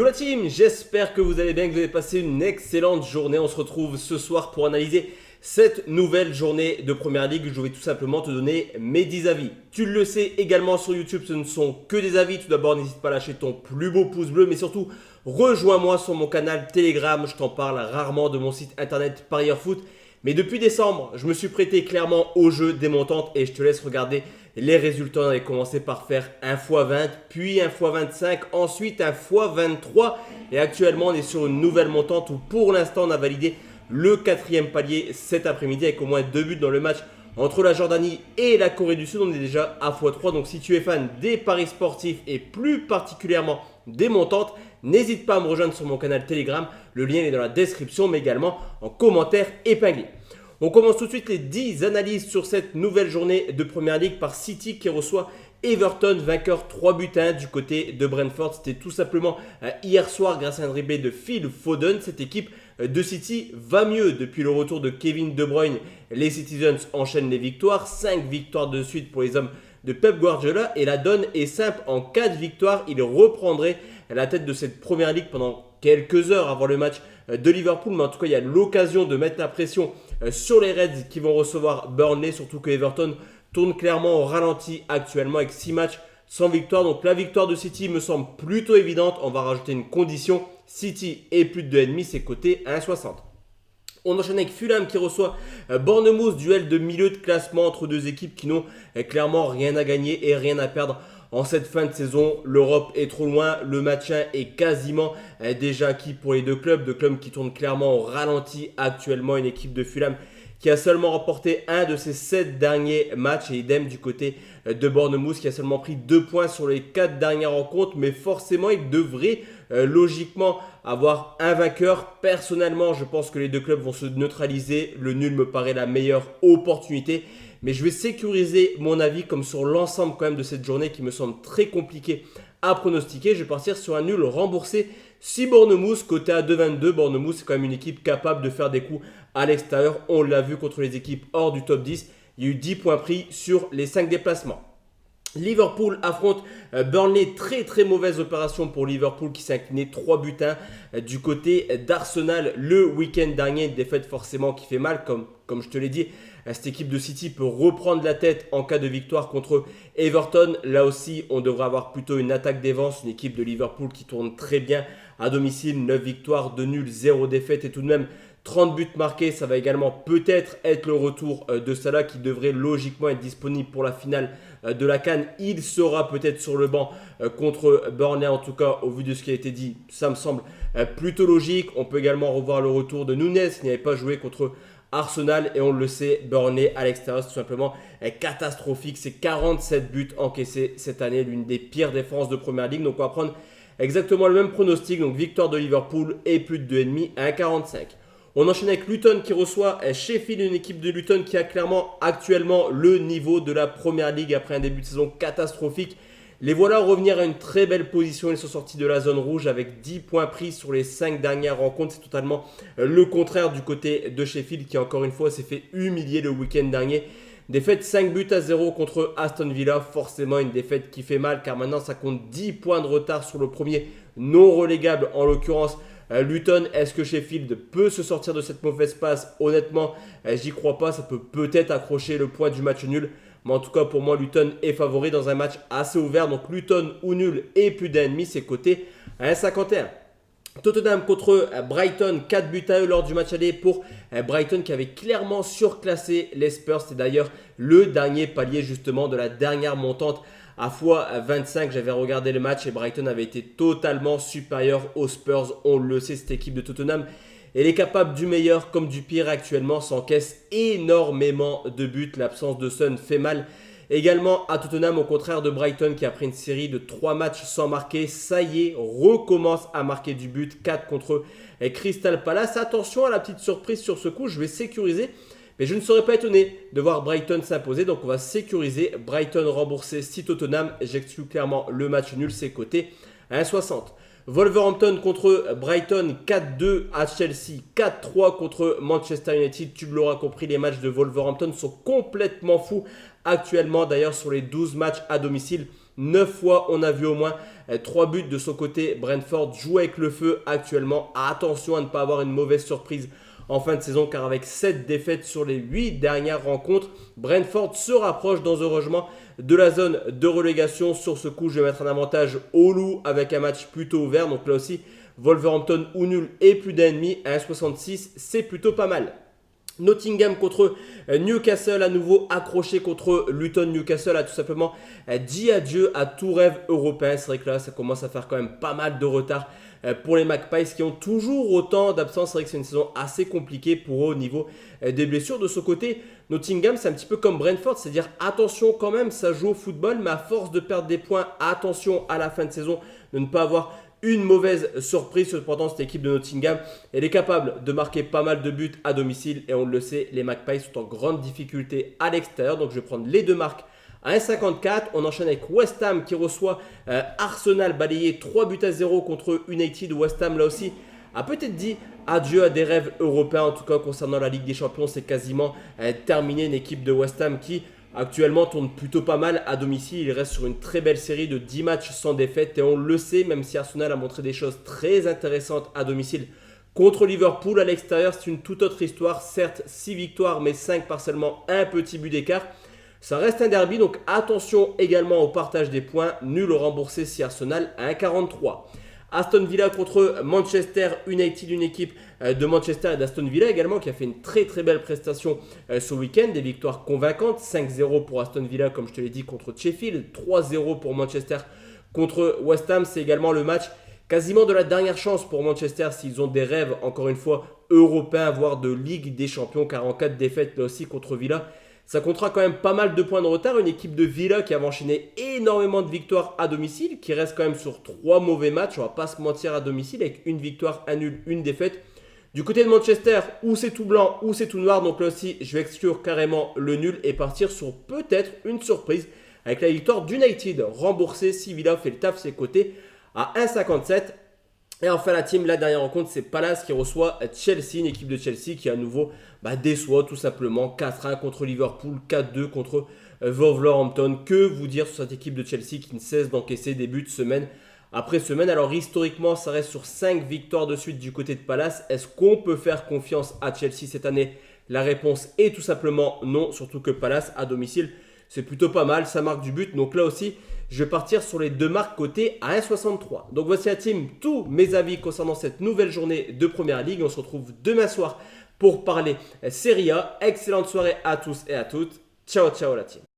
Yo la team, j'espère que vous allez bien, que vous avez passé une excellente journée. On se retrouve ce soir pour analyser cette nouvelle journée de Première Ligue. Je vais tout simplement te donner mes 10 avis. Tu le sais également sur YouTube, ce ne sont que des avis. Tout d'abord, n'hésite pas à lâcher ton plus beau pouce bleu, mais surtout, rejoins-moi sur mon canal Telegram. Je t'en parle rarement de mon site internet Parieur Foot. Mais depuis décembre, je me suis prêté clairement au jeu des montantes et je te laisse regarder les résultats. On avait commencé par faire 1 x 20, puis 1 x 25, ensuite 1 x 23. Et actuellement, on est sur une nouvelle montante où pour l'instant, on a validé le 4e palier cet après-midi avec au moins 2 buts dans le match entre la Jordanie et la Corée du Sud. On est déjà à x3. Donc si tu es fan des paris sportifs et plus particulièrement des montantes, n'hésite pas à me rejoindre sur mon canal Telegram. Le lien est dans la description, mais également en commentaire épinglé. On commence tout de suite les 10 analyses sur cette nouvelle journée de Première Ligue par City qui reçoit Everton, vainqueur 3 buts à 1 du côté de Brentford. C'était tout simplement hier soir grâce à un dribblé de Phil Foden. Cette équipe de City va mieux depuis le retour de Kevin De Bruyne. Les Citizens enchaînent les victoires, 5 victoires de suite pour les hommes de Pep Guardiola et la donne est simple. En 4 victoires, il reprendrait la tête de cette Première Ligue pendant quelques heures avant le match de Liverpool. Mais en tout cas, il y a l'occasion de mettre la pression sur les Reds qui vont recevoir Burnley. Surtout que Everton tourne clairement au ralenti actuellement avec 6 matchs sans victoire. Donc la victoire de City me semble plutôt évidente. On va rajouter une condition. City et plus de 2,5, c'est coté à 1,60. On enchaîne avec Fulham qui reçoit Bournemouth, duel de milieu de classement entre deux équipes qui n'ont clairement rien à gagner et rien à perdre. En cette fin de saison, l'Europe est trop loin, le maintien est quasiment déjà acquis pour les deux clubs qui tournent clairement au ralenti actuellement. Une équipe de Fulham qui a seulement remporté un de ses 7 derniers matchs et idem du côté de Bournemouth qui a seulement pris 2 points sur les 4 dernières rencontres, mais forcément il devrait logiquement avoir un vainqueur. Personnellement, je pense que les deux clubs vont se neutraliser. Le nul me paraît la meilleure opportunité. Mais je vais sécuriser mon avis comme sur l'ensemble quand même de cette journée qui me semble très compliqué à pronostiquer. Je vais partir sur un nul remboursé. Si Bournemouth, côté à 2,22, Bournemouth c'est quand même une équipe capable de faire des coups à l'extérieur. On l'a vu contre les équipes hors du top 10. Il y a eu 10 points pris sur les 5 déplacements. Liverpool affronte Burnley, très mauvaise opération pour Liverpool qui s'est incliné 3 buts à 1 du côté d'Arsenal le week-end dernier. Une défaite forcément qui fait mal comme je te l'ai dit. Cette équipe de City peut reprendre la tête en cas de victoire contre Everton. Là aussi, on devrait avoir plutôt une attaque défense. Une équipe de Liverpool qui tourne très bien à domicile. 9 victoires, 2 nuls, 0 défaite et tout de même 30 buts marqués. Ça va également peut-être être le retour de Salah qui devrait logiquement être disponible pour la finale de la CAN. Il sera peut-être sur le banc contre Burnley. En tout cas, au vu de ce qui a été dit, ça me semble plutôt logique. On peut également revoir le retour de Nunez qui n'avait pas joué contre Arsenal et on le sait, Burnley à l'extérieur, c'est tout simplement catastrophique. C'est 47 buts encaissés cette année, l'une des pires défenses de Première Ligue. Donc on va prendre exactement le même pronostic, donc victoire de Liverpool et plus de 2,5 à 1,45. On enchaîne avec Luton qui reçoit Sheffield, une équipe de Luton qui a clairement actuellement le niveau de la Première Ligue après un début de saison catastrophique. Les voilà revenir à une très belle position. Ils sont sortis de la zone rouge avec 10 points pris sur les 5 dernières rencontres. C'est totalement le contraire du côté de Sheffield qui encore une fois s'est fait humilier le week-end dernier. Défaite 5 buts à 0 contre Aston Villa. Forcément une défaite qui fait mal car maintenant ça compte 10 points de retard sur le premier non relégable en l'occurrence Luton. Est-ce que Sheffield peut se sortir de cette mauvaise passe? Honnêtement, j'y crois pas. Ça peut peut-être accrocher le point du match nul. Mais en tout cas, pour moi, Luton est favori dans un match assez ouvert. Donc, Luton ou nul et plus d'1,5, c'est coté à 1,51. Tottenham contre Brighton, 4 buts à eux lors du match aller pour Brighton qui avait clairement surclassé les Spurs. C'est d'ailleurs le dernier palier justement de la dernière montante à x25. J'avais regardé le match et Brighton avait été totalement supérieur aux Spurs. On le sait, cette équipe de Tottenham. Elle est capable du meilleur comme du pire actuellement, s'encaisse énormément de buts. L'absence de Son fait mal également à Tottenham, au contraire de Brighton qui a pris une série de 3 matchs sans marquer. Ça y est, recommence à marquer du but, 4 contre Crystal Palace. Attention à la petite surprise sur ce coup, je vais sécuriser. Mais je ne serais pas étonné de voir Brighton s'imposer. Donc on va sécuriser Brighton remboursé si Tottenham. J'exclus clairement le match nul, c'est coté à 1,60. Wolverhampton contre Brighton, 4-2 à Chelsea, 4-3 contre Manchester United. Tu l'auras compris, les matchs de Wolverhampton sont complètement fous actuellement. D'ailleurs, sur les 12 matchs à domicile, 9 fois on a vu au moins 3 buts de son côté. Brentford joue avec le feu actuellement. Attention à ne pas avoir une mauvaise surprise en fin de saison, car avec 7 défaites sur les 8 dernières rencontres, Brentford se rapproche dangereusement de la zone de relégation. Sur ce coup, je vais mettre un avantage au loup avec un match plutôt ouvert. Donc là aussi, Wolverhampton ou nul et plus d'un demi à 1,66, c'est plutôt pas mal. Nottingham contre Newcastle, à nouveau accroché contre Luton. Newcastle a tout simplement dit adieu à tout rêve européen. C'est vrai que là, ça commence à faire quand même pas mal de retard pour les Magpies qui ont toujours autant d'absence. C'est vrai que c'est une saison assez compliquée pour eux au niveau des blessures. De ce côté, Nottingham, c'est un petit peu comme Brentford, c'est-à-dire attention quand même, ça joue au football, mais à force de perdre des points, attention à la fin de saison de ne pas avoir une mauvaise surprise. Cependant, cette équipe de Nottingham, elle est capable de marquer pas mal de buts à domicile et on le sait, les Magpies sont en grande difficulté à l'extérieur. Donc je vais prendre les deux marques à 1,54. On enchaîne avec West Ham qui reçoit Arsenal, balayé 3-0 contre United. West Ham là aussi a peut-être dit adieu à des rêves européens. En tout cas concernant la Ligue des Champions, c'est quasiment terminé. Une équipe de West Ham qui actuellement tourne plutôt pas mal à domicile. Il reste sur une très belle série de 10 matchs sans défaite et on le sait, même si Arsenal a montré des choses très intéressantes à domicile contre Liverpool, à l'extérieur c'est une toute autre histoire. Certes 6 victoires mais 5 par seulement un petit but d'écart. Ça reste un derby, donc attention également au partage des points. Nul remboursé si Arsenal à 1,43. Aston Villa contre Manchester United, une équipe de Manchester et d'Aston Villa également qui a fait une très très belle prestation ce week-end. Des victoires convaincantes, 5-0 pour Aston Villa comme je te l'ai dit contre Sheffield, 3-0 pour Manchester contre West Ham. C'est également le match quasiment de la dernière chance pour Manchester s'ils ont des rêves encore une fois européens, voire de Ligue des Champions, car en cas de défaite là aussi contre Villa, ça comptera quand même pas mal de points de retard. Une équipe de Villa qui a enchaîné énormément de victoires à domicile, qui reste quand même sur 3 mauvais matchs, on va pas se mentir, à domicile, avec une victoire, un nul, une défaite. Du côté de Manchester, où c'est tout blanc, où c'est tout noir, donc là aussi, je vais exclure carrément le nul et partir sur peut-être une surprise avec la victoire d'United, remboursée si Villa fait le taf de ses côtés à 1,57. Et enfin la team, la dernière rencontre, c'est Palace qui reçoit Chelsea, une équipe de Chelsea qui à nouveau déçoit tout simplement. 4-1 contre Liverpool, 4-2 contre Wolverhampton. Que vous dire sur cette équipe de Chelsea qui ne cesse d'encaisser des buts semaine après semaine. Alors historiquement, ça reste sur 5 victoires de suite du côté de Palace. Est-ce qu'on peut faire confiance à Chelsea cette année? La réponse est tout simplement non, surtout que Palace à domicile, c'est plutôt pas mal, ça marque du but. Donc là aussi, je vais partir sur les deux marques cotées à 1,63. Donc voici la team, tous mes avis concernant cette nouvelle journée de Première Ligue. On se retrouve demain soir pour parler Serie A. Excellente soirée à tous et à toutes. Ciao, ciao la team.